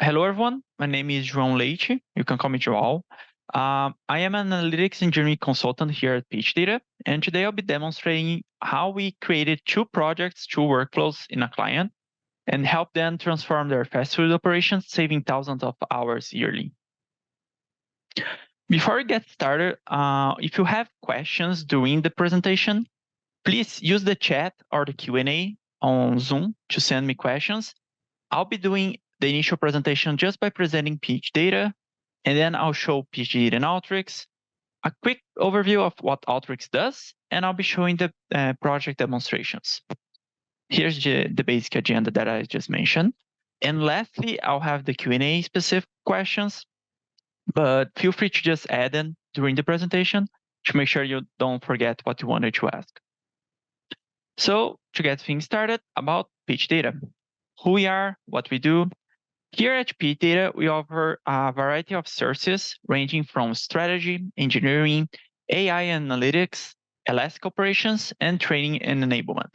Hello, everyone. My name is João Leite. You can call me João. I am an analytics engineering consultant here at phData, and today I'll be demonstrating how we created two projects, two workflows in a client, and help them transform their fast food operations, saving thousands of hours yearly. Before we get started, if you have questions during the presentation, please use the chat or the Q&A on Zoom to send me questions. I'll be doing the initial presentation just by presenting phData, and then I'll show phData and Alteryx, a quick overview of what Alteryx does, and I'll be showing the project demonstrations. Here's the basic agenda that I just mentioned. And lastly, I'll have the Q&A specific questions, but feel free to just add them during the presentation to make sure you don't forget what you wanted to ask. So to get things started, about phData. Who we are, what we do. Here at phData, we offer a variety of services ranging from strategy, engineering, AI analytics, elastic operations, and training and enablement.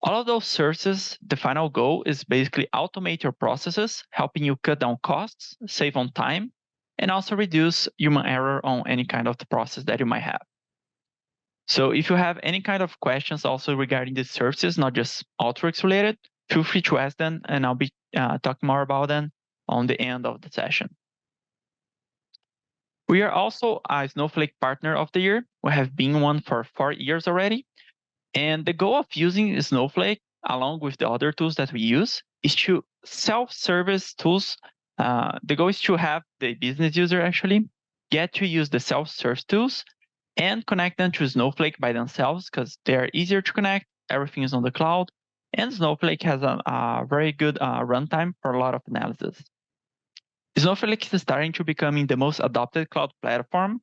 All of those services, the final goal is basically automate your processes, helping you cut down costs, save on time, and also reduce human error on any kind of the process that you might have. So if you have any kind of questions also regarding the services, not just Alteryx related, feel free to ask them, and I'll be talking more about them on the end of the session. We are also a Snowflake Partner of the Year. We have been one for 4 years already. And the goal of using Snowflake, along with the other tools that we use, is to self-service tools. The goal is to have the business user actually get to use the self-serve tools and connect them to Snowflake by themselves because they are easier to connect. Everything is on the cloud. And Snowflake has a very good runtime for a lot of analysis. Snowflake is starting to becoming the most adopted cloud platform.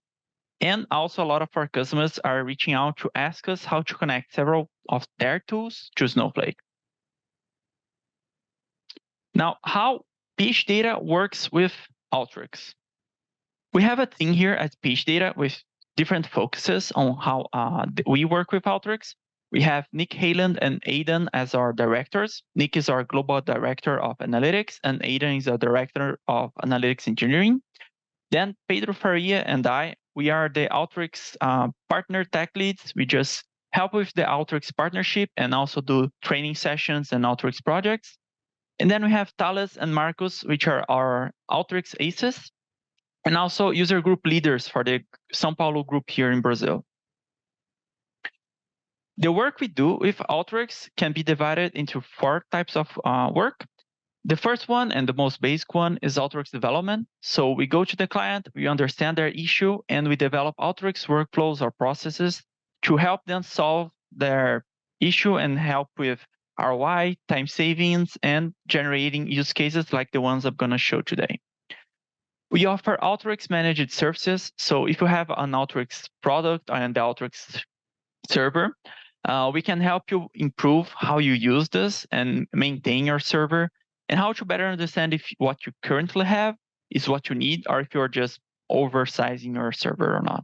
And also a lot of our customers are reaching out to ask us how to connect several of their tools to Snowflake. Now, how phData works with Alteryx. We have a team here at phData with different focuses on how we work with Alteryx. We have Nick Hayland and Aidan as our directors. Nick is our global director of analytics, and Aidan is our director of analytics engineering. Then Pedro Faria and I, we are the Alteryx partner tech leads. We just help with the Alteryx partnership and also do training sessions and Alteryx projects. And then we have Thales and Marcos, which are our Alteryx aces, and also user group leaders for the São Paulo group here in Brazil. The work we do with Alteryx can be divided into 4 types of work. The first one and the most basic one is Alteryx development. So we go to the client, we understand their issue, and we develop Alteryx workflows or processes to help them solve their issue and help with ROI, time savings, and generating use cases like the ones I'm going to show today. We offer Alteryx managed services. So if you have an Alteryx product and the Alteryx server, we can help you improve how you use this and maintain your server, and how to better understand if what you currently have is what you need, or if you're just oversizing your server or not.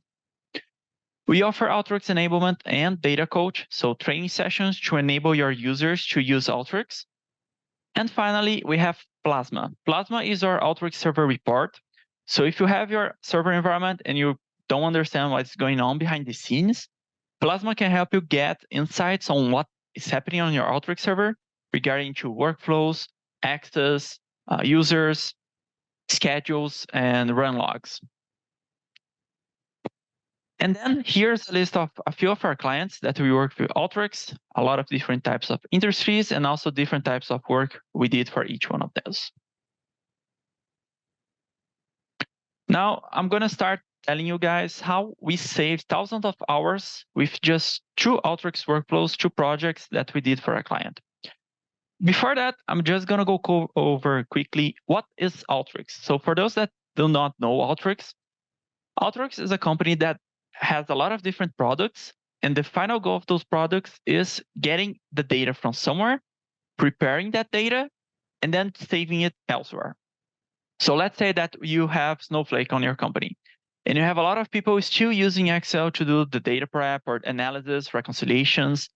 We offer Alteryx enablement and data coach, so training sessions to enable your users to use Alteryx. And finally, we have Plasma. Plasma is our Alteryx server report. So if you have your server environment and you don't understand what's going on behind the scenes, Plasma can help you get insights on what is happening on your Alteryx server regarding to workflows, access, users, schedules, and run logs. And then here's a list of a few of our clients that we work with Alteryx, a lot of different types of industries, and also different types of work we did for each one of those. Now, I'm going to start telling you guys how we saved thousands of hours with just 2 Alteryx workflows, 2 projects that we did for a client. Before that, I'm just going to go over quickly what is Alteryx. So for those that do not know Alteryx, Alteryx is a company that has a lot of different products, and the final goal of those products is getting the data from somewhere, preparing that data, and then saving it elsewhere. So let's say that you have Snowflake on your company, and you have a lot of people still using Excel to do the data prep or analysis, reconciliations.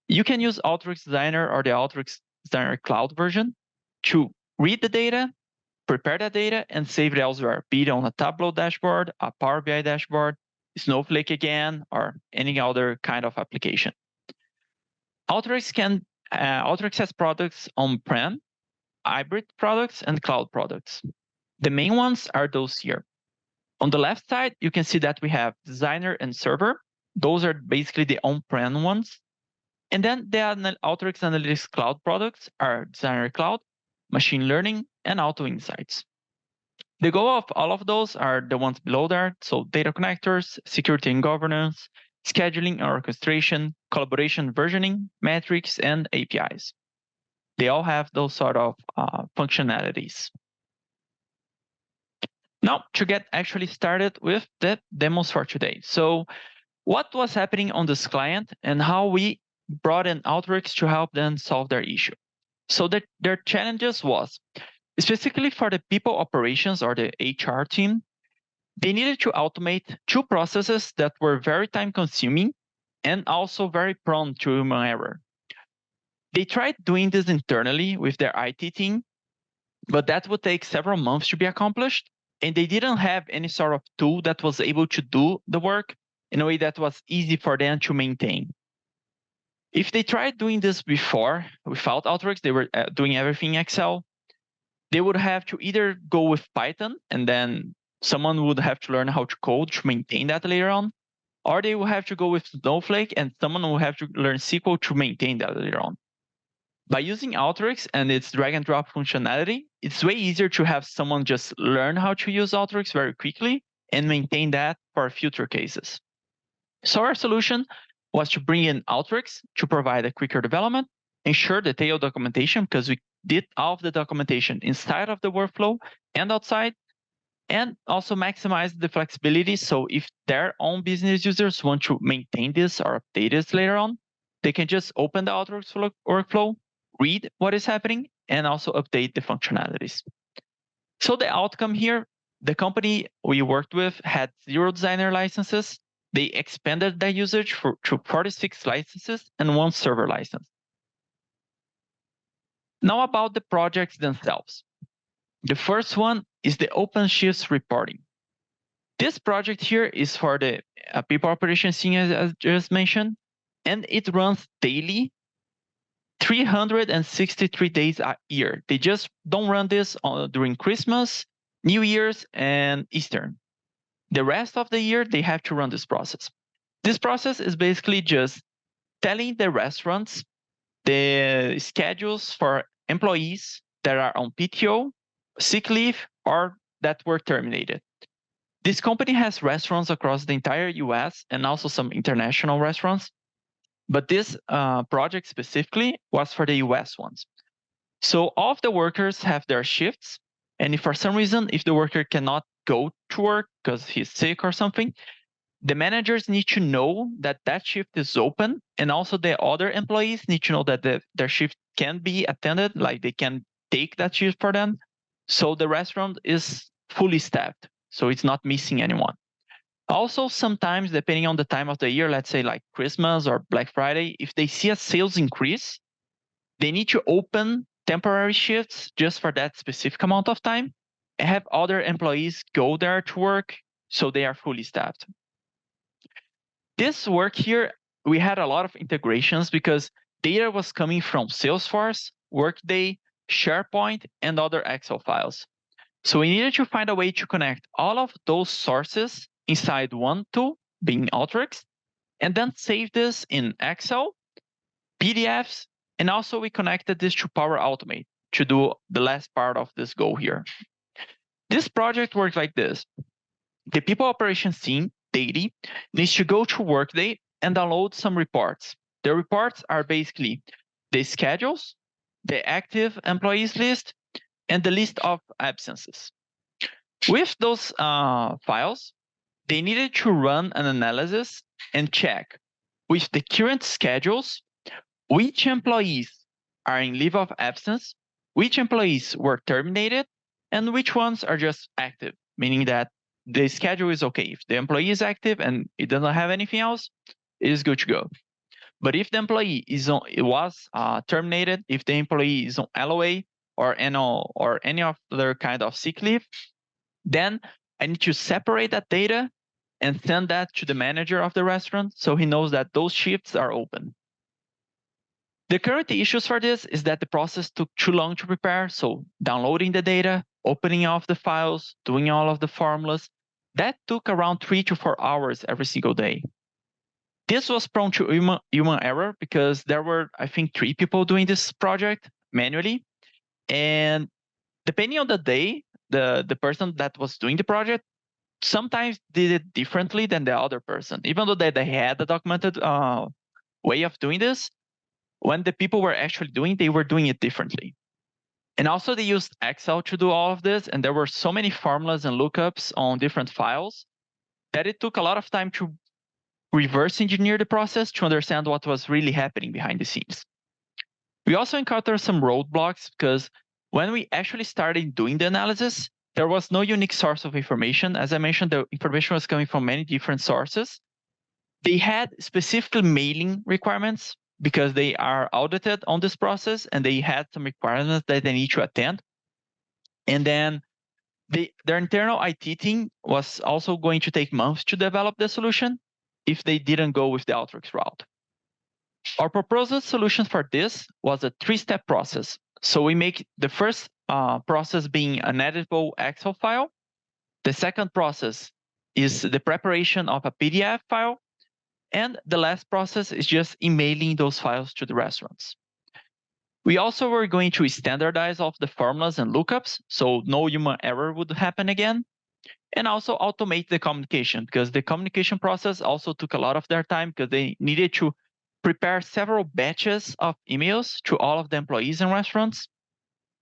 You can use Alteryx Designer or the Alteryx Designer Cloud version to read the data, prepare the data, and save it elsewhere, be it on a Tableau dashboard, a Power BI dashboard, Snowflake again, or any other kind of application. Alteryx has products on-prem, hybrid products, and cloud products. The main ones are those here. On the left side, you can see that we have Designer and Server. Those are basically the on-prem ones. And then the Alteryx Analytics Cloud products are Designer Cloud, Machine Learning, and Auto Insights. The goal of all of those are the ones below there, so data connectors, security and governance, scheduling and orchestration, collaboration versioning, metrics, and APIs. They all have those sort of functionalities. Now, to get actually started with the demos for today. So what was happening on this client and how we brought in Alteryx to help them solve their issue. So their challenges was, specifically for the people operations or the HR team, they needed to automate two processes that were very time consuming and also very prone to human error. They tried doing this internally with their IT team, but that would take several months to be accomplished. And they didn't have any sort of tool that was able to do the work in a way that was easy for them to maintain. If they tried doing this before without Alteryx, they were doing everything in Excel, they would have to either go with Python and then someone would have to learn how to code to maintain that later on, or they will have to go with Snowflake and someone will have to learn SQL to maintain that later on. By using Alteryx and its drag and drop functionality, it's way easier to have someone just learn how to use Alteryx very quickly and maintain that for future cases. So our solution was to bring in Alteryx to provide a quicker development, ensure detailed documentation because we did all of the documentation inside of the workflow and outside, and also maximize the flexibility. So if their own business users want to maintain this or update this later on, they can just open the Alteryx workflow, read what is happening, and also update the functionalities. So the outcome here, the company we worked with had 0 Designer licenses. They expanded their usage to 46 licenses and 1 server license. Now about the projects themselves. The first one is the OpenShift reporting. This project here is for the people operations team, as just mentioned, and it runs daily, 363 days a year. They just don't run this during Christmas, New Year's, and Easter. The rest of the year, they have to run this process. This process is basically just telling the restaurants the schedules for employees that are on PTO, sick leave, or that were terminated. This company has restaurants across the entire US and also some international restaurants. But this project specifically was for the US ones. So all of the workers have their shifts. And if for some reason, if the worker cannot go to work because he's sick or something, the managers need to know that that shift is open. And also the other employees need to know that their shift can be attended, like they can take that shift for them. So the restaurant is fully staffed. So it's not missing anyone. Also, sometimes, depending on the time of the year, let's say like Christmas or Black Friday, if they see a sales increase, they need to open temporary shifts just for that specific amount of time and have other employees go there to work so they are fully staffed. This work here, we had a lot of integrations because data was coming from Salesforce, Workday, SharePoint, and other Excel files. So we needed to find a way to connect all of those sources inside one tool, being Alteryx, and then save this in Excel, PDFs, and also we connected this to Power Automate to do the last part of this goal here. This project works like this. The people operations team, daily, needs to go to Workday and download some reports. The reports are basically the schedules, the active employees list, and the list of absences. With those files, they needed to run an analysis and check with the current schedules, which employees are in leave of absence, which employees were terminated, and which ones are just active, meaning that the schedule is okay. If the employee is active and it doesn't have anything else, it is good to go. But if the employee was terminated, if the employee is on LOA, or any other kind of sick leave, then I need to separate that data and send that to the manager of the restaurant so he knows that those shifts are open. The current issues for this is that the process took too long to prepare, so downloading the data, opening all of the files, doing all of the formulas, that took around 3 to 4 hours every single day. This was prone to human error because there were, I think, 3 people doing this project manually. And depending on the day, the person that was doing the project sometimes did it differently than the other person. Even though they had a documented way of doing this, when the people were actually they were doing it differently. And also they used Excel to do all of this, and there were so many formulas and lookups on different files that it took a lot of time to reverse engineer the process to understand what was really happening behind the scenes. We also encountered some roadblocks because when we actually started doing the analysis, there was no unique source of information. As I mentioned, the information was coming from many different sources. They had specific mailing requirements because they are audited on this process, and they had some requirements that they need to attend. And then their internal IT team was also going to take months to develop the solution if they didn't go with the Alteryx route. Our proposed solution for this was a 3-step process. So we make the first process being an editable Excel file. The second process is the preparation of a PDF file. And the last process is just emailing those files to the restaurants. We also were going to standardize all of the formulas and lookups, so no human error would happen again. And also automate the communication, because the communication process also took a lot of their time because they needed to prepare several batches of emails to all of the employees in restaurants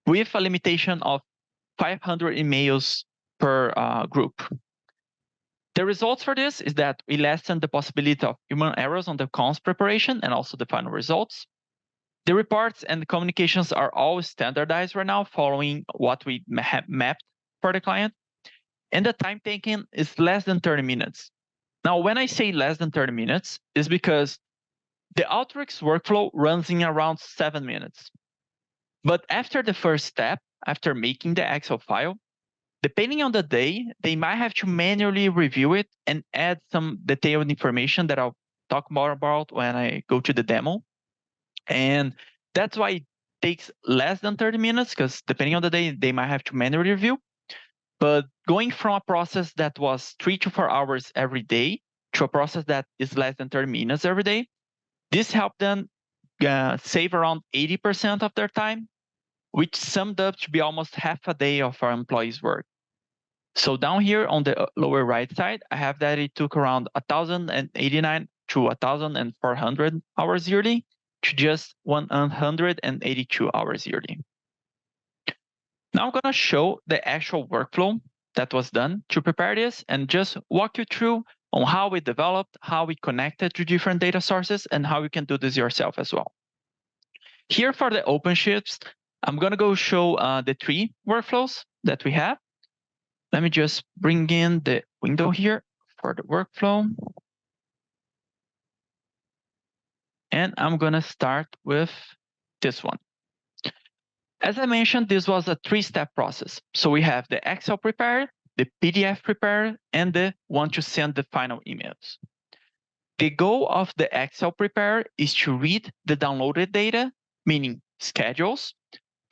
with a limitation of 500 emails per group. The results for this is that we lessen the possibility of human errors on the comms preparation and also the final results. The reports and the communications are all standardized right now, following what we have mapped for the client. And the time taken is less than 30 minutes. Now, when I say less than 30 minutes, is because the Alteryx workflow runs in around 7 minutes. But after the first step, after making the Excel file, depending on the day, they might have to manually review it and add some detailed information that I'll talk more about when I go to the demo. And that's why it takes less than 30 minutes, because depending on the day, they might have to manually review. But going from a process that was 3 to 4 hours every day to a process that is less than 30 minutes every day, this helped them save around 80% of their time, which summed up to be almost half a day of our employees' work. So down here on the lower right side, I have that it took around 1,089 to 1,400 hours yearly to just 182 hours yearly. Now I'm going to show the actual workflow that was done to prepare this and just walk you through on how we developed, how we connected to different data sources, and how you can do this yourself as well. Here for the OpenShift, I'm going to go show the 3 workflows that we have. Let me just bring in the window here for the workflow. And I'm going to start with this one. As I mentioned, this was a 3-step process. So we have the Excel prepare, the PDF prepare, and the one to send the final emails. The goal of the Excel prepare is to read the downloaded data, meaning schedules,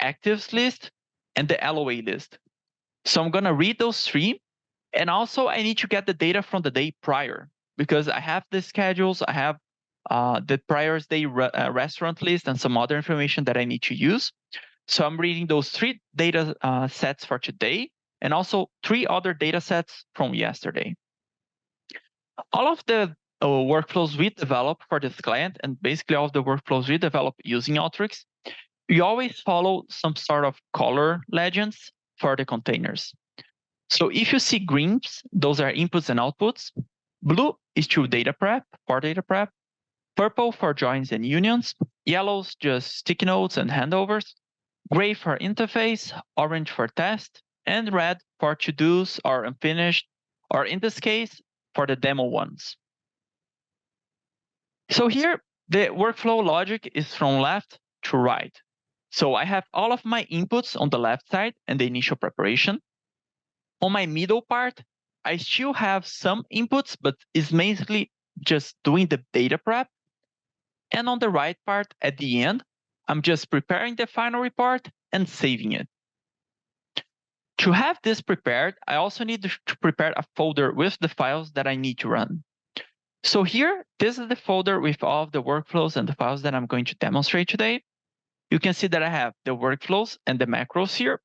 actives list, and the LOA list. So I'm going to read those 3. And also, I need to get the data from the day prior, because I have the schedules, I have the prior day restaurant list, and some other information that I need to use. So I'm reading those 3 data sets for today, and also 3 other data sets from yesterday. All of the workflows we develop for this client, and basically all of the workflows we develop using Alteryx, we always follow some sort of color legends for the containers. So if you see greens, those are inputs and outputs. Blue is to data prep, for data prep. Purple for joins and unions. Yellow's just sticky notes and handovers. Gray for interface, orange for test, and red for to-dos or unfinished, or in this case, for the demo ones. So here, the workflow logic is from left to right. So I have all of my inputs on the left side and the initial preparation. On my middle part, I still have some inputs, but it's basically just doing the data prep. And on the right part, at the end, I'm just preparing the final report and saving it. To have this prepared, I also need to prepare a folder with the files that I need to run. So here, this is the folder with all of the workflows and the files that I'm going to demonstrate today. You can see that I have the workflows and the macros here.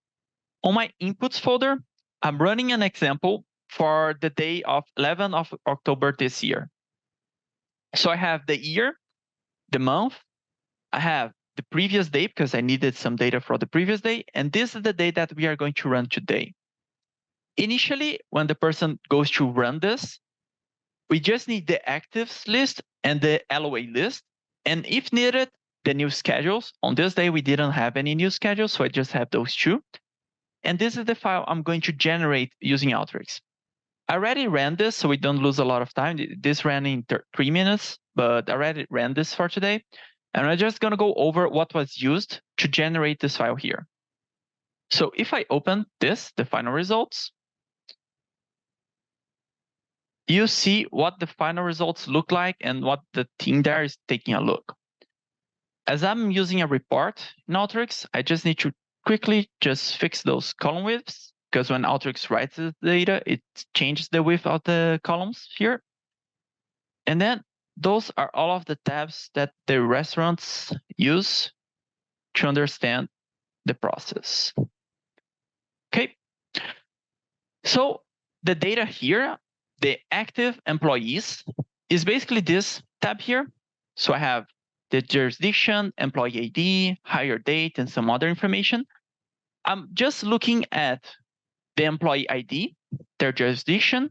On my inputs folder, I'm running an example for the day of 11th of October this year. So I have the year, the month, I have the previous day because I needed some data for the previous day, and this is the day that we are going to run today. Initially, when the person goes to run this, we just need the actives list and the LOA list, and if needed, the new schedules. On this day, we didn't have any new schedules, so I just have those two. And this is the file I'm going to generate using Alteryx. I already ran this, so we don't lose a lot of time. This ran in 3 minutes, but I already ran this for today. And I'm just going to go over what was used to generate this file here. So if I open this, the final results, you see what the final results look like and what the team there is taking a look. As I'm using a report in Alteryx, I just need to quickly just fix those column widths, because when Alteryx writes the data, it changes the width of the columns here. And then those are all of the tabs that the restaurants use to understand the process. Okay. So the data here, the active employees, is basically this tab here. So I have the jurisdiction, employee ID, hire date, and some other information. I'm just looking at the employee ID, their jurisdiction,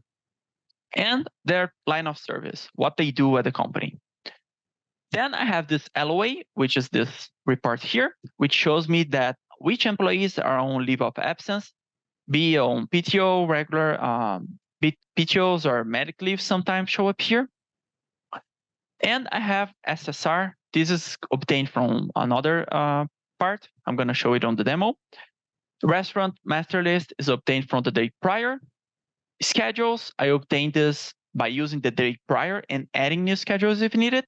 and their line of service, what they do at the company. Then I have this LOA, which is this report here, which shows me that which employees are on leave of absence, be on PTO, regular PTOs or medic leave sometimes show up here. And I have SSR. This is obtained from another part. I'm going to show it on the demo. Restaurant master list is obtained from the day prior. Schedules, I obtained this by using the day prior and adding new schedules if needed.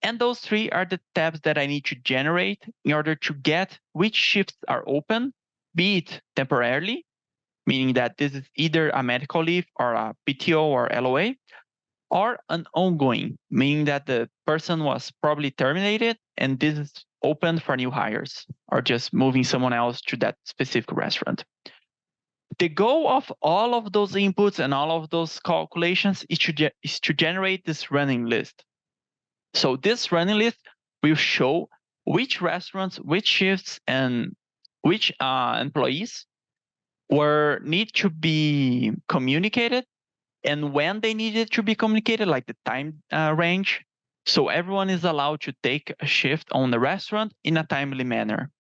And those three are the tabs that I need to generate in order to get which shifts are open, be it temporarily, meaning that this is either a medical leave or a PTO or LOA, or an ongoing, meaning that the person was probably terminated and this is open for new hires or just moving someone else to that specific restaurant. The goal of all of those inputs and all of those calculations is to generate this running list. So this running list will show which restaurants, which shifts, and which employees need to be communicated and when they needed to be communicated, like the time range. So everyone is allowed to take a shift on the restaurant in a timely manner.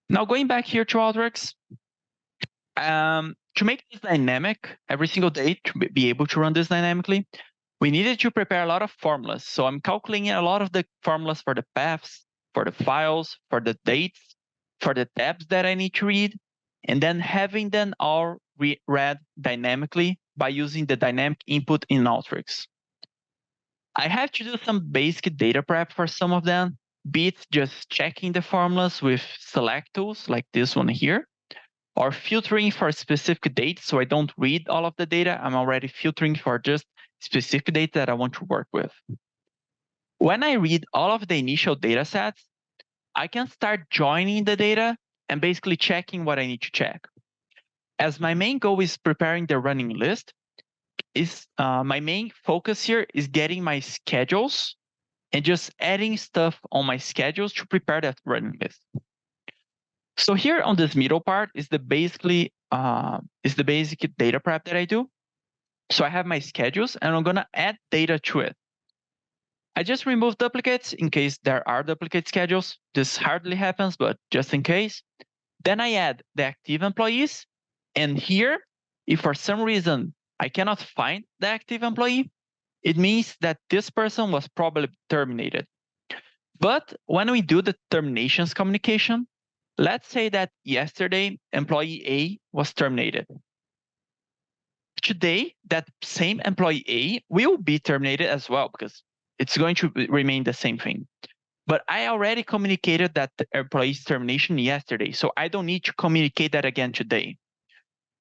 Now going back here to Alteryx, to make this dynamic every single day, to be able to run this dynamically, we needed to prepare a lot of formulas. So I'm calculating a lot of the formulas for the paths, for the files, for the dates, for the tabs that I need to read, and then having them all read dynamically by using the dynamic input in Alteryx. I have to do some basic data prep for some of them, be it just checking the formulas with select tools like this one here, or filtering for specific dates so I don't read all of the data. I'm already filtering for just specific data that I want to work with. When I read all of the initial data sets, I can start joining the data and basically checking what I need to check. As my main goal is preparing the running list, my main focus here is getting my schedules and just adding stuff on my schedules to prepare that running list. So here on this middle part is the basic data prep that I do. So I have my schedules and I'm gonna add data to it. I just remove duplicates in case there are duplicate schedules. This hardly happens, but just in case. Then I add the active employees. And here, if for some reason I cannot find the active employee, it means that this person was probably terminated. But when we do the terminations communication, let's say that yesterday employee A was terminated. Today, that same employee A will be terminated as well because it's going to remain the same thing. But I already communicated that the employee's termination yesterday, so I don't need to communicate that again today.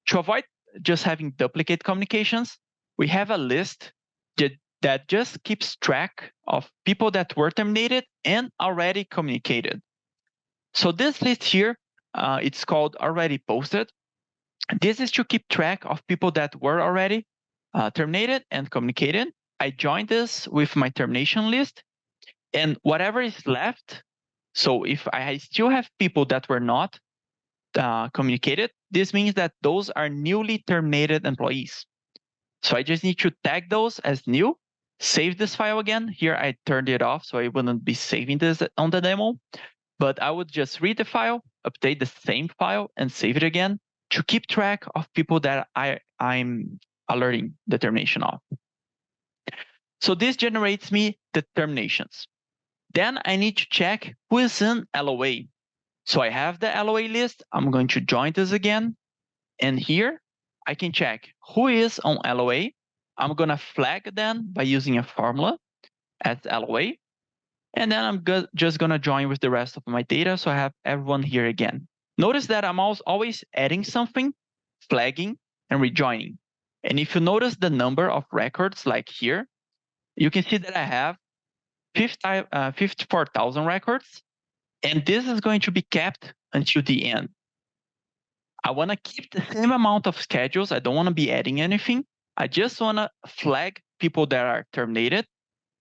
To avoid just having duplicate communications, we have a list that just keeps track of people that were terminated and already communicated. So this list here, it's called already posted. This is to keep track of people that were already terminated and communicated. I joined this with my termination list, and whatever is left, so if I still have people that were not communicated, this means that those are newly terminated employees. So I just need to tag those as new, save this file again. Here I turned it off, so I wouldn't be saving this on the demo, but I would just read the file, update the same file, and save it again to keep track of people that I'm alerting the termination of. So this generates me the terminations. Then I need to check who is in LOA. So I have the LOA list. I'm going to join this again. And here I can check who is on LOA. I'm going to flag them by using a formula as LOA. And then I'm just going to join with the rest of my data. So I have everyone here again. Notice that I'm always adding something, flagging, and rejoining. And if you notice the number of records like here, you can see that I have 54,000 records. And this is going to be kept until the end. I want to keep the same amount of schedules. I don't want to be adding anything. I just want to flag people that are terminated,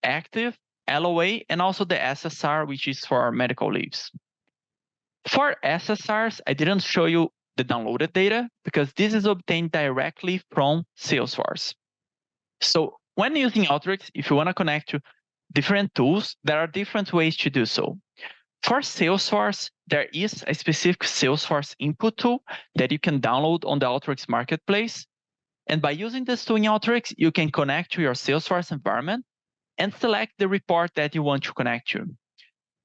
active, LOA, and also the SSR, which is for our medical leaves. For SSRs, I didn't show you the downloaded data because this is obtained directly from Salesforce. So when using Alteryx, if you want to connect to different tools, there are different ways to do so. For Salesforce, there is a specific Salesforce input tool that you can download on the Alteryx marketplace. And by using this tool in Alteryx, you can connect to your Salesforce environment and select the report that you want to connect to.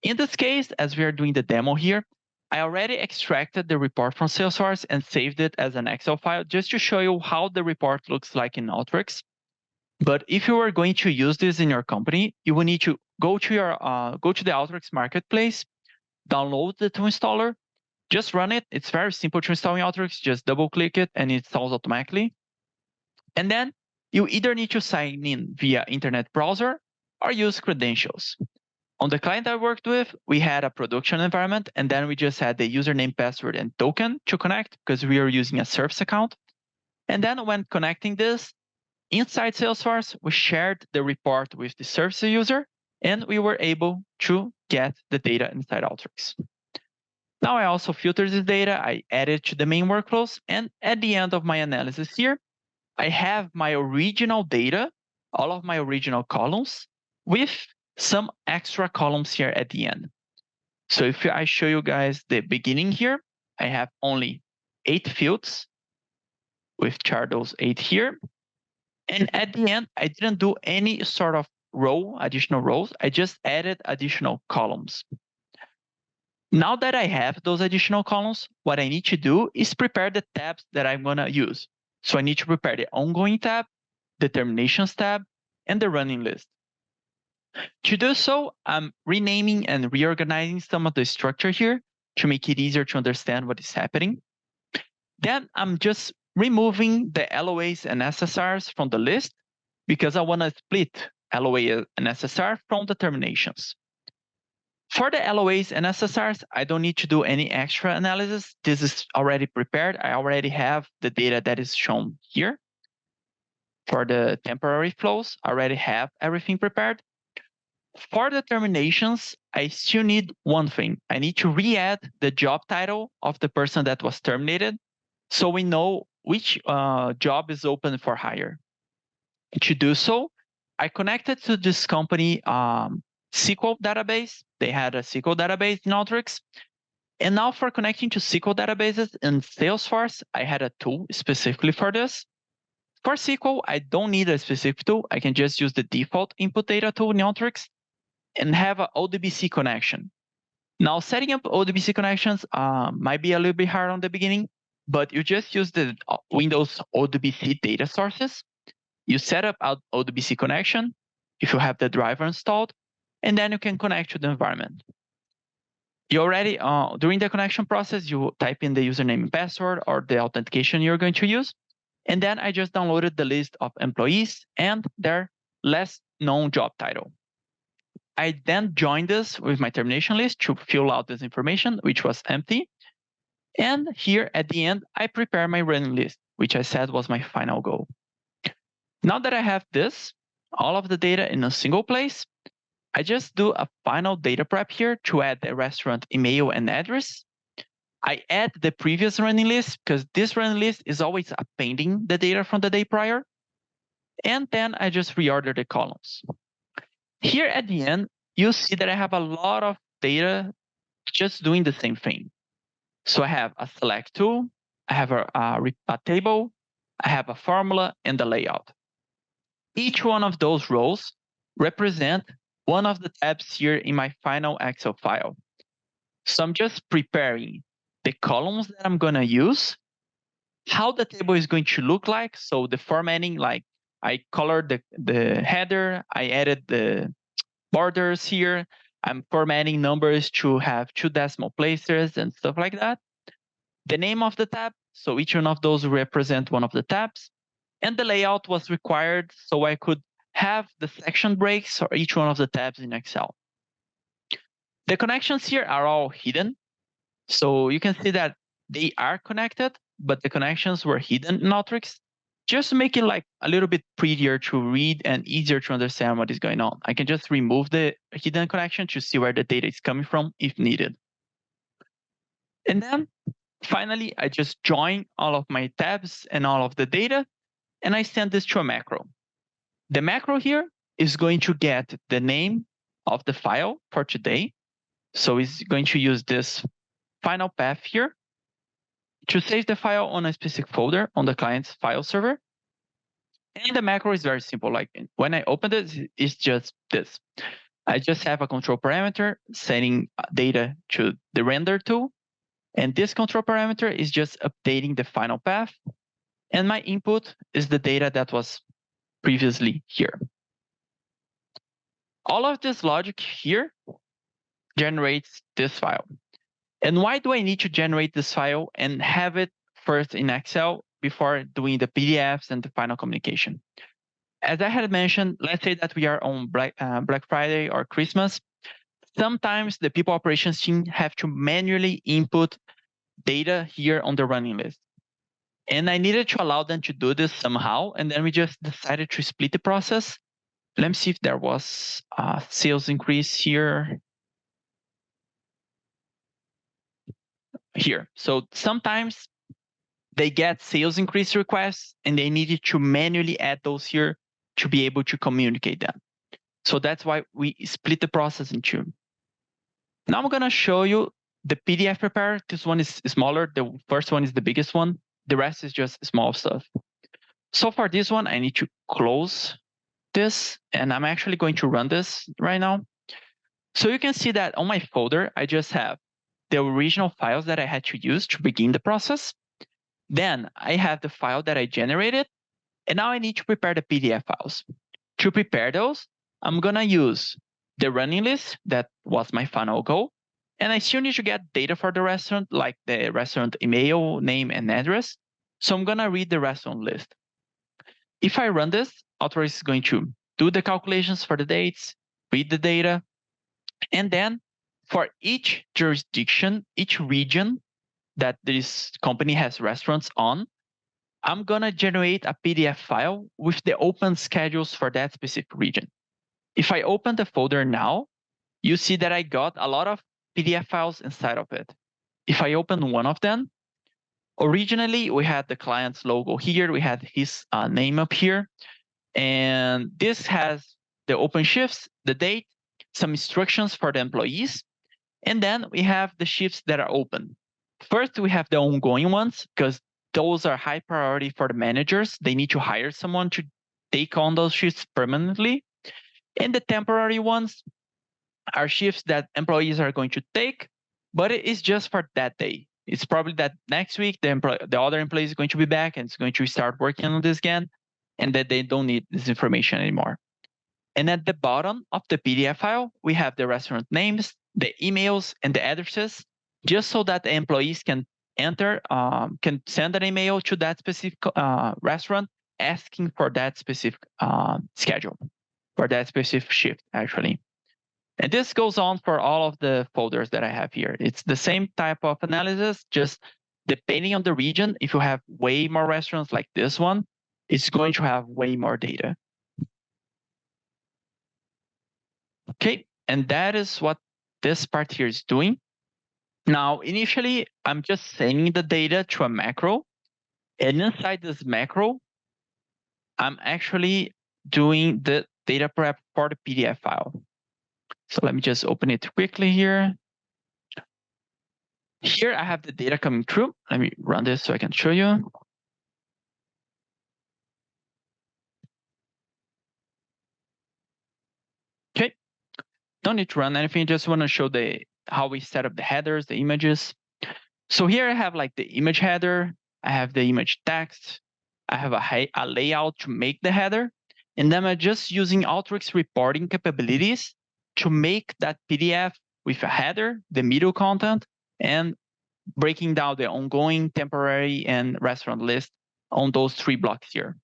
In this case, as we are doing the demo here, I already extracted the report from Salesforce and saved it as an Excel file just to show you how the report looks like in Alteryx. But if you are going to use this in your company, you will need to go to the Alteryx marketplace, download the tool installer, just run it. It's very simple to install in Alteryx. Just double click it and it installs automatically. And then you either need to sign in via internet browser or use credentials. On the client I worked with, we had a production environment, and then we just had the username, password, and token to connect because we are using a service account. And then when connecting this, inside Salesforce, we shared the report with the service user, and we were able to get the data inside Alteryx. Now I also filtered this data, I added to the main workflows, and at the end of my analysis here, I have my original data, all of my original columns, with some extra columns here at the end. So if I show you guys the beginning here, I have only 8 fields with char those 8 here. And at the end, I didn't do any sort of additional rows. I just added additional columns. Now that I have those additional columns, what I need to do is prepare the tabs that I'm going to use. So I need to prepare the ongoing tab, the terminations tab, and the running list. To do so, I'm renaming and reorganizing some of the structure here to make it easier to understand what is happening. Then I'm just removing the LOAs and SSRs from the list because I want to split LOA and SSR from the terminations. For the LOAs and SSRs, I don't need to do any extra analysis. This is already prepared. I already have the data that is shown here. For the temporary flows, I already have everything prepared. For the terminations, I still need one thing. I need to re-add the job title of the person that was terminated so we know which job is open for hire. To do so, I connected to this company SQL database. They had a SQL database in Alteryx. And now for connecting to SQL databases in Salesforce, I had a tool specifically for this. For SQL, I don't need a specific tool. I can just use the default input data tool in Alteryx. and have an ODBC connection. Now, setting up ODBC connections might be a little bit hard on the beginning, but you just use the Windows ODBC data sources. You set up an ODBC connection if you have the driver installed, and then you can connect to the environment. You already, during the connection process, you type in the username and password or the authentication you're going to use. And then I just downloaded the list of employees and their last known job title. I then joined this with my termination list to fill out this information, which was empty. And here at the end, I prepare my running list, which I said was my final goal. Now that I have this, all of the data in a single place, I just do a final data prep here to add the restaurant email and address. I add the previous running list because this running list is always appending the data from the day prior. And then I just reorder the columns. Here at the end, you see that I have a lot of data just doing the same thing. So I have a select tool, I have a table, I have a formula, and a layout. Each one of those rows represent one of the tabs here in my final Excel file. So I'm just preparing the columns that I'm going to use, how the table is going to look like. So the formatting, like I colored the header, I added the borders here, I'm formatting numbers to have 2 decimal places and stuff like that. The name of the tab, so each one of those represent one of the tabs. And the layout was required so I could have the section breaks for each one of the tabs in Excel. The connections here are all hidden. So you can see that they are connected, but the connections were hidden in Alteryx, just to make it like a little bit prettier to read and easier to understand what is going on. I can just remove the hidden connection to see where the data is coming from if needed. And then finally, I just join all of my tabs and all of the data, and I send this to a macro. The macro here is going to get the name of the file for today. So it's going to use this final path here to save the file on a specific folder on the client's file server. And the macro is very simple. Like when I open it, it's just this. I just have a control parameter sending data to the render tool. And this control parameter is just updating the final path. And my input is the data that was previously here. All of this logic here generates this file. And why do I need to generate this file and have it first in Excel before doing the PDFs and the final communication? As I had mentioned, let's say that we are on Black Friday or Christmas. Sometimes the people operations team have to manually input data here on the running list. And I needed to allow them to do this somehow. And then we just decided to split the process. Let me see if there was a sales increase here. Here. So sometimes they get sales increase requests and they needed to manually add those here to be able to communicate them. So that's why we split the process in two. Now I'm going to show you the PDF preparer. This one is smaller. The first one is the biggest one. The rest is just small stuff. So for this one, I need to close this, and I'm actually going to run this right now. So you can see that on my folder, I just have the original files that I had to use to begin the process. Then I have the file that I generated, and now I need to prepare the PDF files. To prepare those, I'm going to use the running list that was my final goal, and I still need to get data for the restaurant, like the restaurant email, name, and address. So I'm going to read the restaurant list. If I run this, Alteryx is going to do the calculations for the dates, read the data, and then for each jurisdiction, each region that this company has restaurants on, I'm going to generate a PDF file with the open schedules for that specific region. If I open the folder now, you see that I got a lot of PDF files inside of it. If I open one of them, originally we had the client's logo here, we had his name up here, and this has the open shifts, the date, some instructions for the employees, and then we have the shifts that are open. First, we have the ongoing ones, because those are high priority for the managers. They need to hire someone to take on those shifts permanently. And the temporary ones, are shifts that employees are going to take, but it is just for that day. It's probably that next week the other employee is going to be back and it's going to start working on this again, and that they don't need this information anymore. And at the bottom of the PDF file, we have the restaurant names, the emails, and the addresses, just so that the employees can can send an email to that specific restaurant asking for that specific schedule, for that specific shift, actually. And this goes on for all of the folders that I have here. It's the same type of analysis, just depending on the region. If you have way more restaurants like this one, it's going to have way more data. Okay, and that is what this part here is doing. Now, initially, I'm just sending the data to a macro. And inside this macro, I'm actually doing the data prep for the PDF file. So let me just open it quickly here. Here I have the data coming through. Let me run this so I can show you. Okay, don't need to run anything. Just want to show how we set up the headers, the images. So here I have like the image header. I have the image text. I have a layout to make the header. And then I'm just using Alteryx reporting capabilities to make that PDF with a header, the middle content, and breaking down the ongoing, temporary, and restaurant list on those 3 blocks here.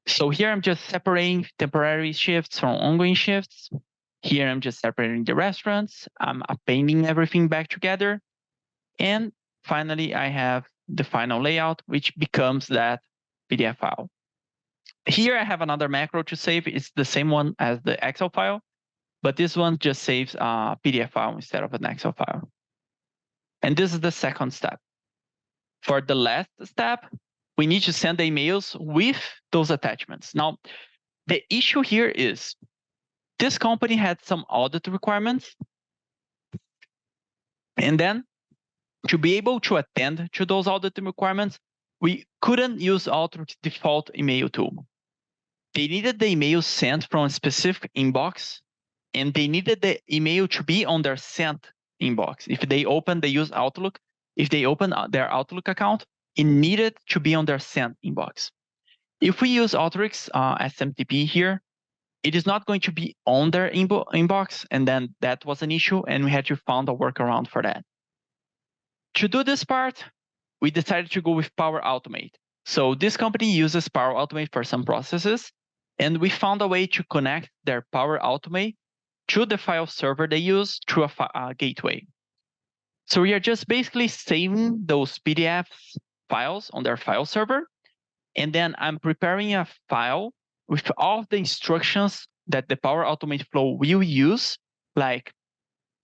So here I'm just separating temporary shifts from ongoing shifts. Here I'm just separating the restaurants. I'm appending everything back together. And finally, I have the final layout, which becomes that PDF file. Here I have another macro to save. It's the same one as the Excel file, but this one just saves a PDF file instead of an Excel file. And this is the second step. For the last step, we need to send the emails with those attachments. Now, the issue here is this company had some audit requirements. And then to be able to attend to those audit requirements, we couldn't use Alteryx default email tool. They needed the email sent from a specific inbox, and they needed the email to be on their sent inbox. If they use Outlook, if they open their Outlook account, it needed to be on their sent inbox. If we use Alteryx SMTP here, it is not going to be on their inbox, and then that was an issue, and we had to find a workaround for that. To do this part, we decided to go with Power Automate. So this company uses Power Automate for some processes, and we found a way to connect their Power Automate to the file server they use through a gateway. So we are just basically saving those PDFs files on their file server, and then I'm preparing a file with all of the instructions that the Power Automate flow will use, like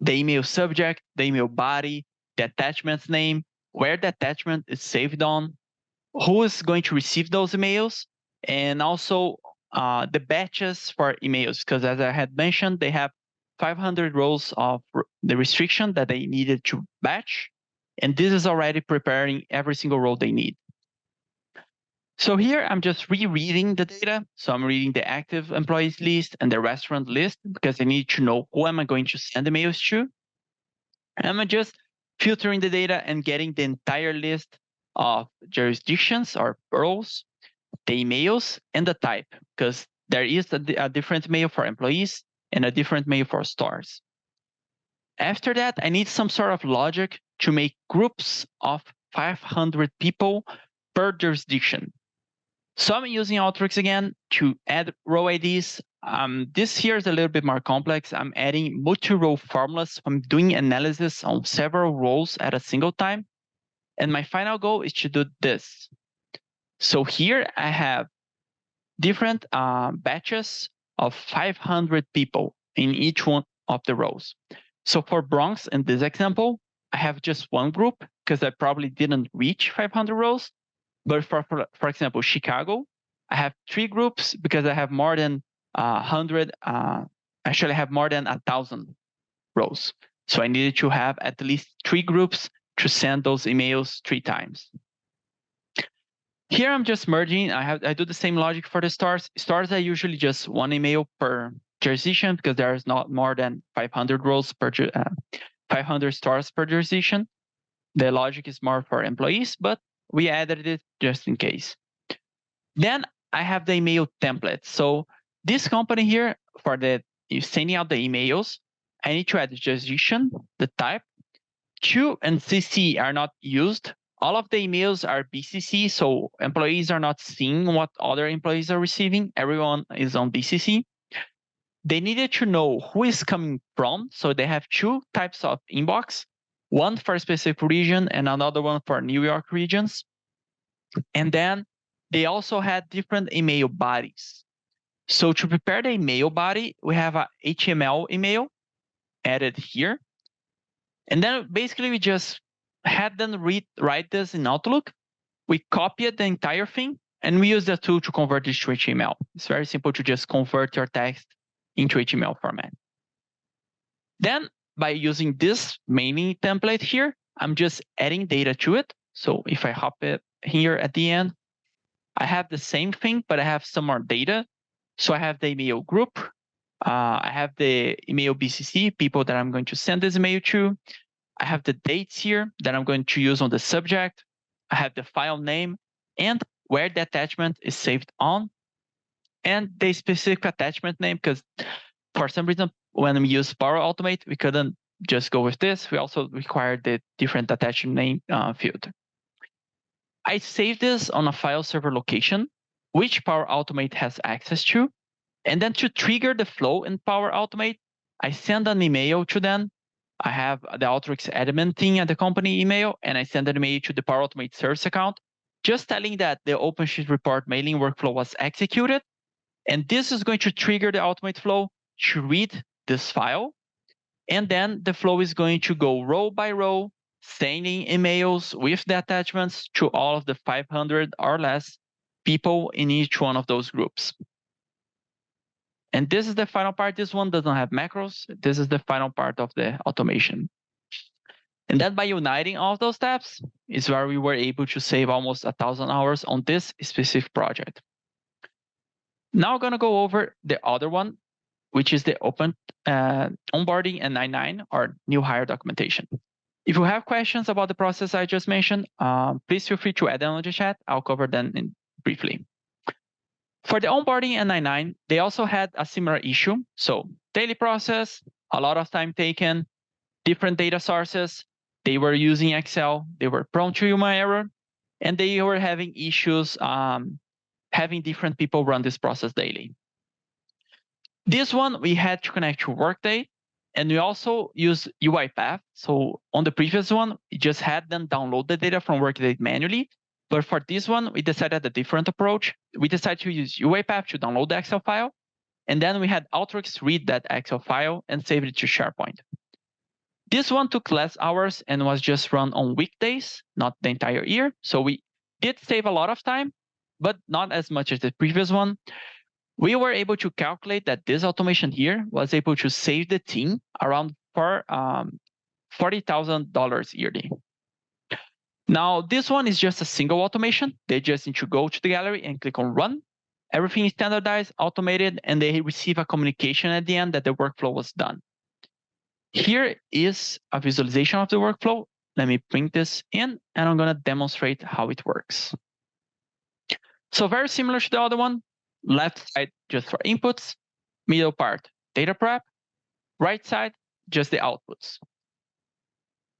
the email subject, the email body, the attachment's name, where the attachment is saved on, who is going to receive those emails, and also the batches for emails, because as I had mentioned, they have 500 rows of the restriction that they needed to batch, and this is already preparing every single row they need. So here I'm just rereading the data. So I'm reading the active employees list and the restaurant list because I need to know who am I going to send the mails to. And I'm just filtering the data and getting the entire list of jurisdictions or roles, the emails, and the type, because there is a different mail for employees and a different mail for stores. After that, I need some sort of logic to make groups of 500 people per jurisdiction. So I'm using Alteryx again to add row IDs. This here is a little bit more complex. I'm adding multi-row formulas. I'm doing analysis on several rows at a single time. And my final goal is to do this. So here I have different batches of 500 people in each one of the rows. So for Bronx, in this example, I have just one group because I probably didn't reach 500 rows. But for example, Chicago, I have 3 groups because I have more than 100. Actually, I have more than 1,000 rows. So I needed to have at least 3 groups to send those emails 3 times. Here I'm just merging. I do the same logic for the stars. Stars are usually just one email per jurisdiction because there's not more than 500 roles per 500 stores per jurisdiction. The logic is more for employees, but we added it just in case. Then I have the email template. So this company here, for the sending out the emails, I need to add the jurisdiction, the type. Q and CC are not used. All of the emails are BCC, so employees are not seeing what other employees are receiving. Everyone is on BCC. They needed to know who is coming from, so they have two types of inbox, one for a specific region and another one for New York regions. And then they also had different email bodies. So to prepare the email body, we have a HTML email added here. And then basically we just had them write this in Outlook. We copied the entire thing and we use the tool to convert this to HTML. It's very simple to just convert your text into HTML format. Then by using this mailing template here, I'm just adding data to it. So if I hop it here at the end, I have the same thing, but I have some more data. So I have the email group. I have the email BCC, people that I'm going to send this email to. I have the dates here that I'm going to use on the subject. I have the file name and where the attachment is saved on, and the specific attachment name, because for some reason, when we use Power Automate, we couldn't just go with this. We also required the different attachment name field. I saved this on a file server location, which Power Automate has access to. And then to trigger the flow in Power Automate, I send an email to them. I have the Alteryx admin thing at the company email, and I send an email to the Power Automate service account, just telling that the OpenShift report mailing workflow was executed. And this is going to trigger the Automate flow to read this file. And then the flow is going to go row by row, sending emails with the attachments to all of the 500 or less people in each one of those groups. And this is the final part. This one doesn't have macros. This is the final part of the automation. And then by uniting all of those steps is where we were able to save almost 1,000 hours on this specific project. Now I'm going to go over the other one, which is the open onboarding and 99 or new hire documentation. If you have questions about the process I just mentioned, please feel free to add them on the chat. I'll cover them briefly. For the onboarding and 99, they also had a similar issue. So daily process, a lot of time taken, different data sources. They were using Excel. They were prone to human error, and they were having issues having different people run this process daily. This one, we had to connect to Workday, and we also use UiPath. So on the previous one, we just had them download the data from Workday manually. But for this one, we decided a different approach. We decided to use UiPath to download the Excel file, and then we had Alteryx read that Excel file and save it to SharePoint. This one took less hours and was just run on weekdays, not the entire year. So we did save a lot of time, but not as much as the previous one. We were able to calculate that this automation here was able to save the team around $40,000 yearly. Now, this one is just a single automation. They just need to go to the gallery and click on run. Everything is standardized, automated, and they receive a communication at the end that the workflow was done. Here is a visualization of the workflow. Let me bring this in, and I'm going to demonstrate how it works. So very similar to the other one. Left side just for inputs, middle part data prep, right side just the outputs.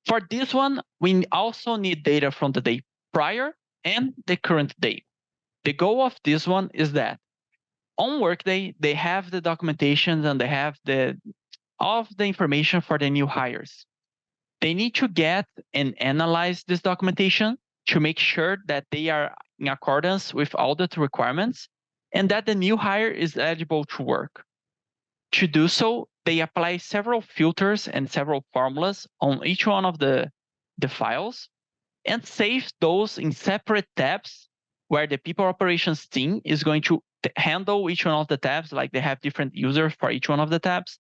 For this one, we also need data from the day prior and the current day. The goal of this one is that on Workday, they have the documentation and they have all of the information for the new hires. They need to get and analyze this documentation to make sure that they are in accordance with all the requirements and that the new hire is eligible to work. To do so, they apply several filters and several formulas on each one of the files and save those in separate tabs where the people operations team is going to handle each one of the tabs, like they have different users for each one of the tabs.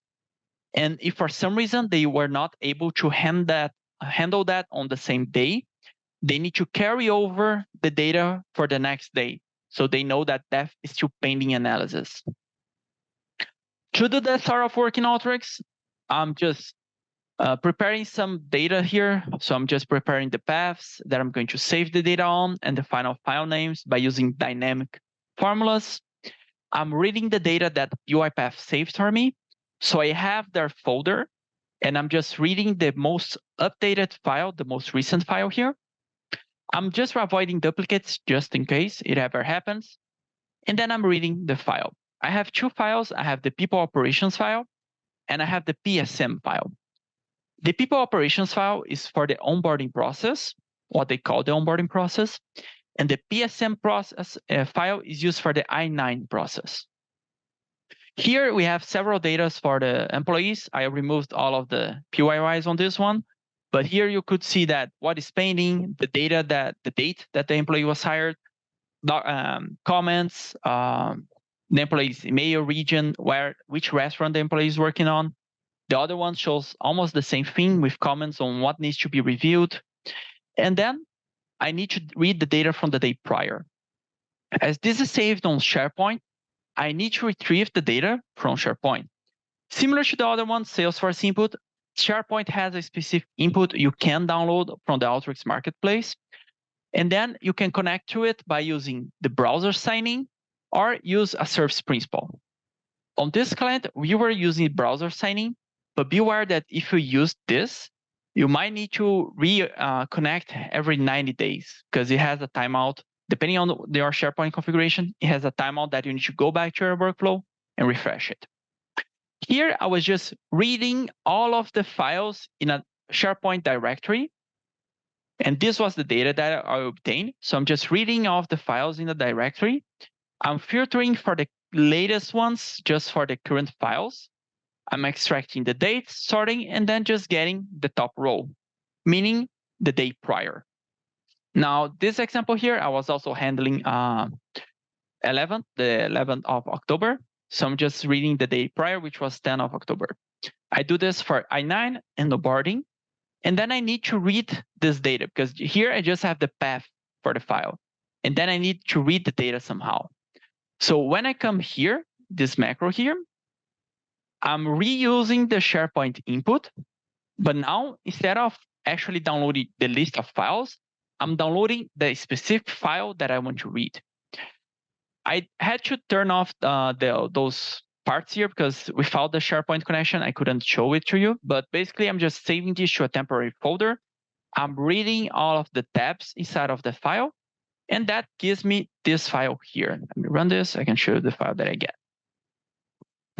And if for some reason they were not able to handle that on the same day, they need to carry over the data for the next day. So they know that that is still pending analysis. To do that sort of work in Alteryx, I'm just preparing some data here. So I'm just preparing the paths that I'm going to save the data on and the final file names by using dynamic formulas. I'm reading the data that UiPath saved for me. So I have their folder, and I'm just reading the most updated file, the most recent file here. I'm just avoiding duplicates just in case it ever happens. And then I'm reading the file. I have two files. I have the people operations file, and I have the PSM file. The people operations file is for the onboarding process, what they call the onboarding process. And the PSM process file is used for the I-9 process. Here we have several data for the employees. I removed all of the PYYs on this one, but here you could see that what is pending, the data that the date that the employee was hired, comments, the employee's email region, which restaurant the employee is working on. The other one shows almost the same thing with comments on what needs to be reviewed. And then I need to read the data from the day prior. As this is saved on SharePoint, I need to retrieve the data from SharePoint. Similar to the other one, Salesforce input, SharePoint has a specific input you can download from the Alteryx Marketplace. And then you can connect to it by using the browser signing or use a service principal. On this client, we were using browser signing, but be aware that if you use this, you might need to reconnect every 90 days because it has a timeout. Depending on your SharePoint configuration, it has a timeout that you need to go back to your workflow and refresh it. Here, I was just reading all of the files in a SharePoint directory. And this was the data that I obtained. So I'm just reading off the files in the directory. I'm filtering for the latest ones, just for the current files. I'm extracting the dates, sorting, and then just getting the top row, meaning the day prior. Now, this example here, I was also handling the 11th of October. So I'm just reading the day prior, which was 10th of October. I do this for I-9 and onboarding. And then I need to read this data because here I just have the path for the file. And then I need to read the data somehow. So when I come here, this macro here, I'm reusing the SharePoint input. But now, instead of actually downloading the list of files, I'm downloading the specific file that I want to read. I had to turn off those parts here because without the SharePoint connection, I couldn't show it to you. But basically, I'm just saving this to a temporary folder. I'm reading all of the tabs inside of the file, and that gives me this file here. Let me run this. I can show you the file that I get.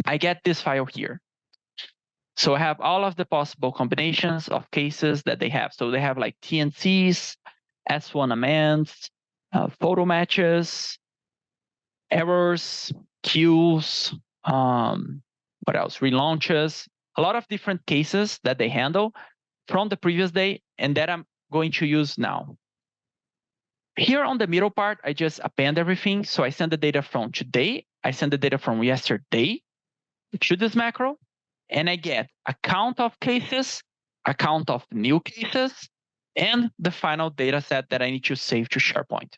I get this file here. So I have all of the possible combinations of cases that they have. So they have like TNCs, S1 amends, photo matches, errors, queues, what else? Relaunches, a lot of different cases that they handle from the previous day and that I'm going to use now. Here on the middle part, I just append everything. So I send the data from today. I send the data from yesterday to this macro, and I get a count of cases, a count of new cases, and the final data set that I need to save to SharePoint.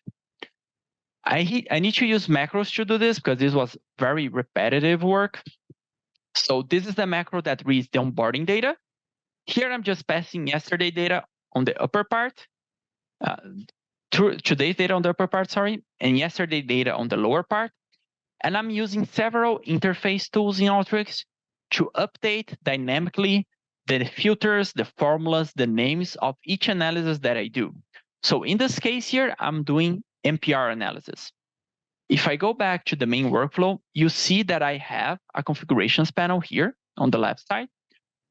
I need to use macros to do this because this was very repetitive work. So this is the macro that reads the onboarding data. Here I'm just passing yesterday data on the upper part, today's data on the upper part, sorry, and yesterday data on the lower part. And I'm using several interface tools in Alteryx to update dynamically the filters, the formulas, the names of each analysis that I do. So in this case here, I'm doing MPR analysis. If I go back to the main workflow, you see that I have a configurations panel here on the left side,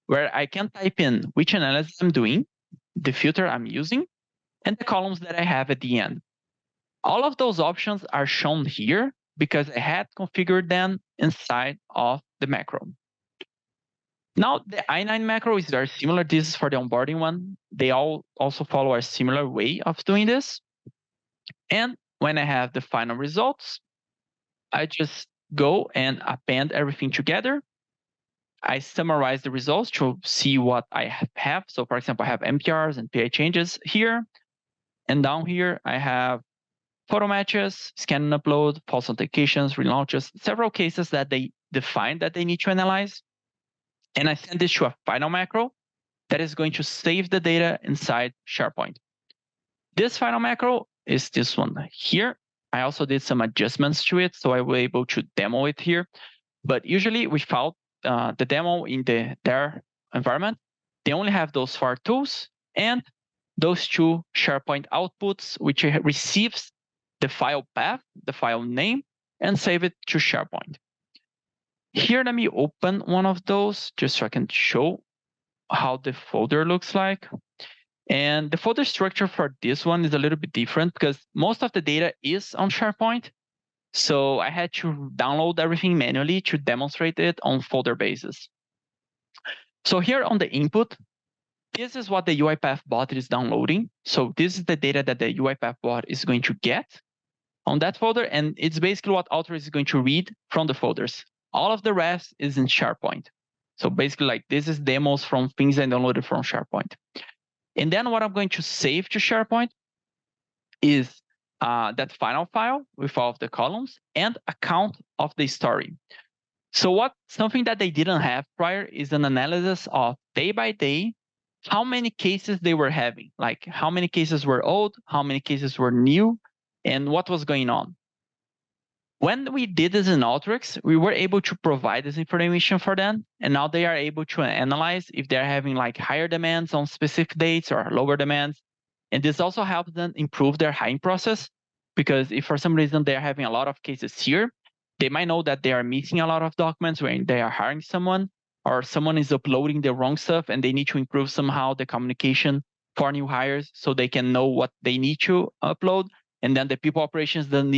where I can type in which analysis I'm doing, the filter I'm using, and the columns that I have at the end. All of those options are shown here because I had configured them inside of the macro. Now, the I9 macro is very similar. This is for the onboarding one. They all also follow a similar way of doing this. And when I have the final results, I just go and append everything together. I summarize the results to see what I have. So for example, I have MPRs and PI changes here. And down here, I have photo matches, scan and upload, false authentications, relaunches, several cases that they defined that they need to analyze. And I send this to a final macro that is going to save the data inside SharePoint. This final macro is this one here. I also did some adjustments to it, so I was able to demo it here. But usually without the demo in their environment, they only have those 4 tools and those 2 SharePoint outputs, which receives the file path, the file name, and save it to SharePoint. Here, let me open one of those just so I can show how the folder looks like. And the folder structure for this one is a little bit different because most of the data is on SharePoint. So I had to download everything manually to demonstrate it on folder basis. So here on the input, this is what the UiPath bot is downloading. So this is the data that the UiPath bot is going to get on that folder. And it's basically what Alteryx is going to read from the folders. All of the rest is in SharePoint. So basically, like this is demos from things I downloaded from SharePoint. And then what I'm going to save to SharePoint is that final file with all of the columns and a count of the story. So something that they didn't have prior is an analysis of day by day, how many cases they were having, like how many cases were old, how many cases were new, and what was going on. When we did this in Alteryx, we were able to provide this information for them, and now they are able to analyze if they're having like higher demands on specific dates or lower demands. And this also helps them improve their hiring process, because if for some reason they're having a lot of cases here, they might know that they are missing a lot of documents when they are hiring someone, or someone is uploading the wrong stuff and they need to improve somehow the communication for new hires so they can know what they need to upload. And then the people operations doesn't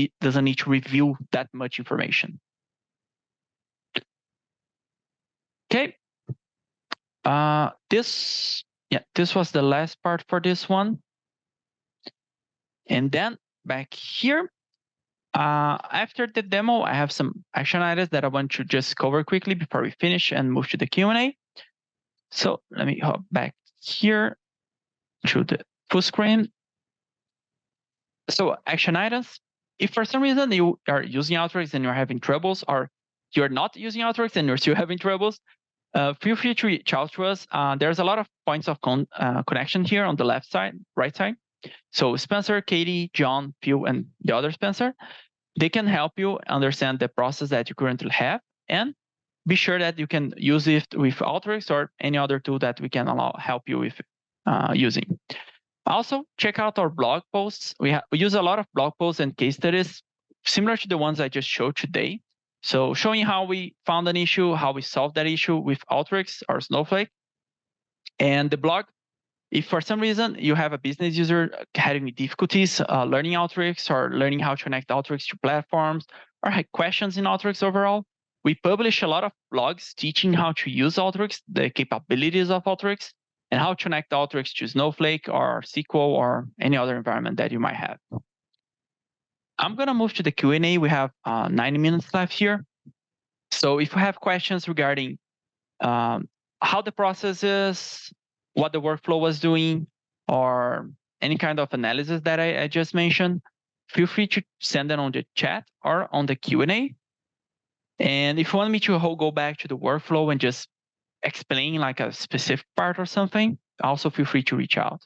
need to review that much information. Okay. This was the last part for this one. And then back here, after the demo, I have some action items that I want to just cover quickly before we finish and move to the Q&A. So let me hop back here to the full screen. So action items, if for some reason you are using Alteryx and you're having troubles, or you're not using Alteryx and you're still having troubles, feel free to reach out to us. There's a lot of points of connection here on the left side, right side. So Spencer, Katie, John, Phil, and the other Spencer, they can help you understand the process that you currently have, and be sure that you can use it with Alteryx or any other tool that we can help you with using. Also, check out our blog posts. We use a lot of blog posts and case studies similar to the ones I just showed today. So showing how we found an issue, how we solved that issue with Alteryx or Snowflake. And the blog, if for some reason you have a business user having difficulties learning Alteryx or learning how to connect Alteryx to platforms, or had questions in Alteryx overall, we publish a lot of blogs teaching how to use Alteryx, the capabilities of Alteryx, and how to connect Alteryx to Snowflake or SQL or any other environment that you might have. I'm going to move to the Q&A. We have 90 minutes left here. So if you have questions regarding how the process is, what the workflow was doing, or any kind of analysis that I just mentioned, feel free to send them on the chat or on the Q&A. And if you want me to go back to the workflow and just explain like a specific part or something, also feel free to reach out.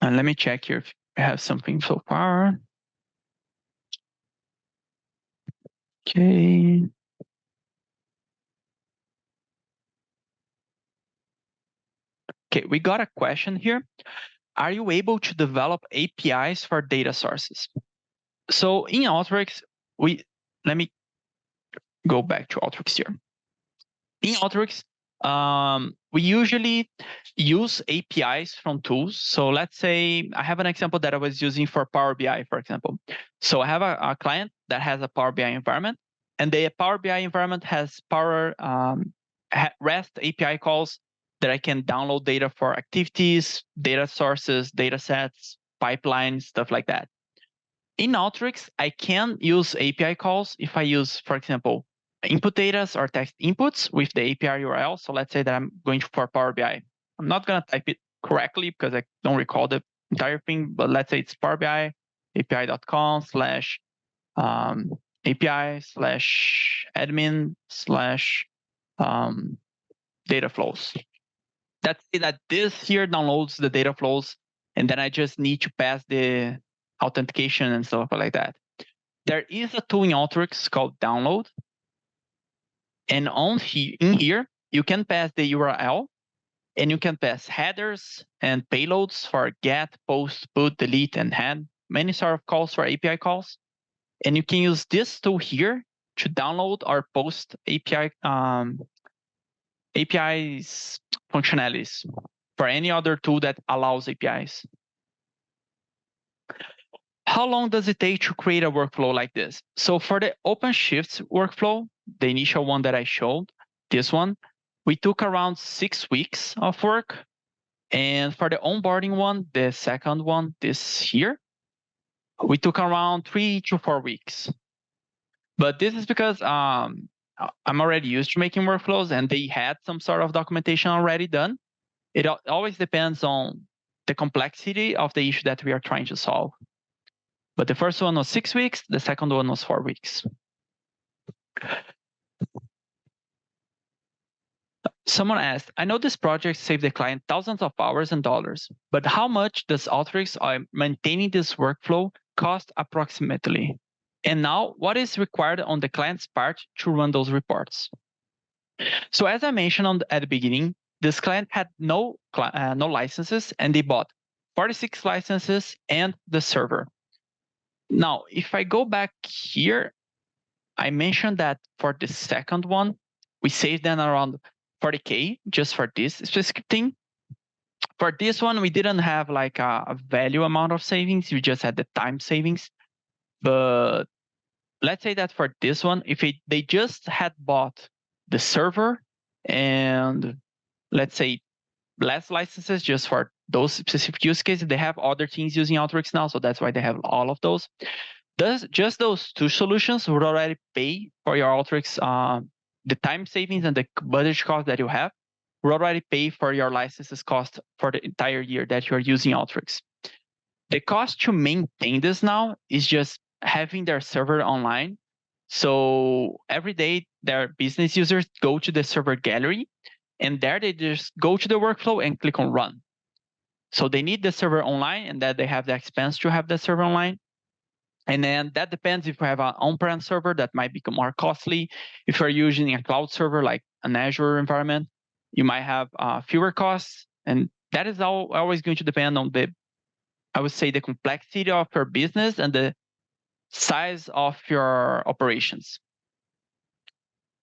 And let me check here if I have something so far. Okay. Okay, we got a question here. Are you able to develop APIs for data sources? So in Alteryx, let me go back to Alteryx here. In Alteryx, we usually use APIs from tools. So let's say I have an example that I was using for Power BI, for example. So I have a client that has a Power BI environment, and the Power BI environment has REST API calls that I can download data for activities, data sources, data sets, pipelines, stuff like that. In Alteryx, I can use API calls if I use, for example, input data or text inputs with the API URL. So let's say that I'm going for Power BI. I'm not going to type it correctly because I don't recall the entire thing, but let's say it's Power BI api.com/api/admin/data flows. Let's say that this here downloads the data flows, and then I just need to pass the authentication and stuff like that. There is a tool in Alteryx called download, and in here, you can pass the URL, and you can pass headers and payloads for get, post, put, delete, and head, many sort of calls for API calls. And you can use this tool here to download or post APIs functionalities for any other tool that allows APIs. How long does it take to create a workflow like this? So for the OpenShift workflow, the initial one that I showed, this one, we took around 6 weeks of work. And for the onboarding one, the second one, this here, we took around 3 to 4 weeks. But this is because I'm already used to making workflows, and they had some sort of documentation already done. It always depends on the complexity of the issue that we are trying to solve. But the first one was 6 weeks, the second one was 4 weeks. Someone asked, I know this project saved the client thousands of hours and dollars, but how much does Alteryx maintaining this workflow cost approximately? And now, what is required on the client's part to run those reports? So as I mentioned at the beginning, this client had no licenses, and they bought 46 licenses and the server. Now, if I go back here, I mentioned that for the second one, we saved them around 40K just for this specific thing. For this one, we didn't have like a value amount of savings. We just had the time savings. But let's say that for this one, if they just had bought the server and let's say less licenses just for those specific use cases, they have other things using Alteryx now, so that's why they have all of those. Just those two solutions would already pay for your Alteryx, the time savings and the budget cost that you have would already pay for your licenses cost for the entire year that you're using Alteryx. The cost to maintain this now is just having their server online. So every day their business users go to the server gallery, and there they just go to the workflow and click on run. So they need the server online, and that they have the expense to have the server online. And then that depends if you have an on-prem server that might become more costly. If you're using a cloud server like an Azure environment, you might have fewer costs. And that is always going to depend on I would say, the complexity of your business and the size of your operations.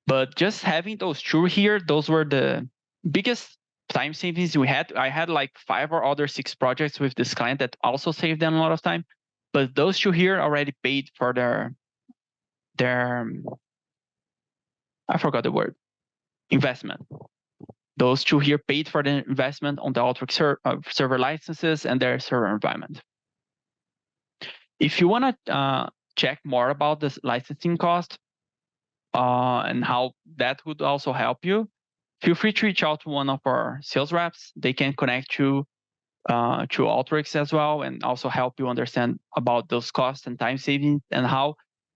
But just having those two here, those were the biggest time savings we had. I had like 5 or other 6 projects with this client that also saved them a lot of time. But those two here already paid for their I forgot the word, investment. Those two here paid for the investment on the Alteryx server licenses and their server environment. If you want to check more about this licensing cost and how that would also help you, feel free to reach out to one of our sales reps. They can connect you to Alteryx as well, and also help you understand about those costs and time savings and how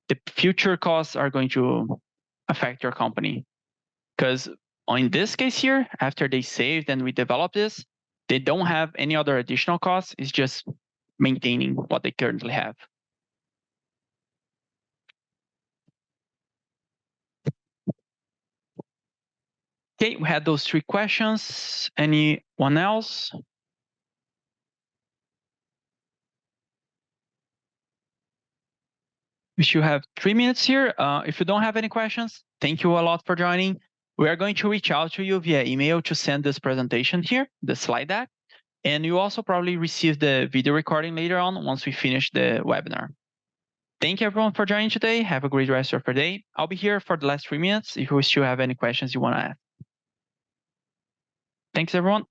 the future costs are going to affect your company. Because in this case here, after they saved and we developed this, they don't have any other additional costs. It's just maintaining what they currently have. Okay, we had those 3 questions. Anyone else? We should have 3 minutes here. If you don't have any questions, thank you a lot for joining. We are going to reach out to you via email to send this presentation here, the slide deck. And you also probably receive the video recording later on once we finish the webinar. Thank you everyone for joining today. Have a great rest of your day. I'll be here for the last 3 minutes if you still have any questions you want to ask. Thanks everyone.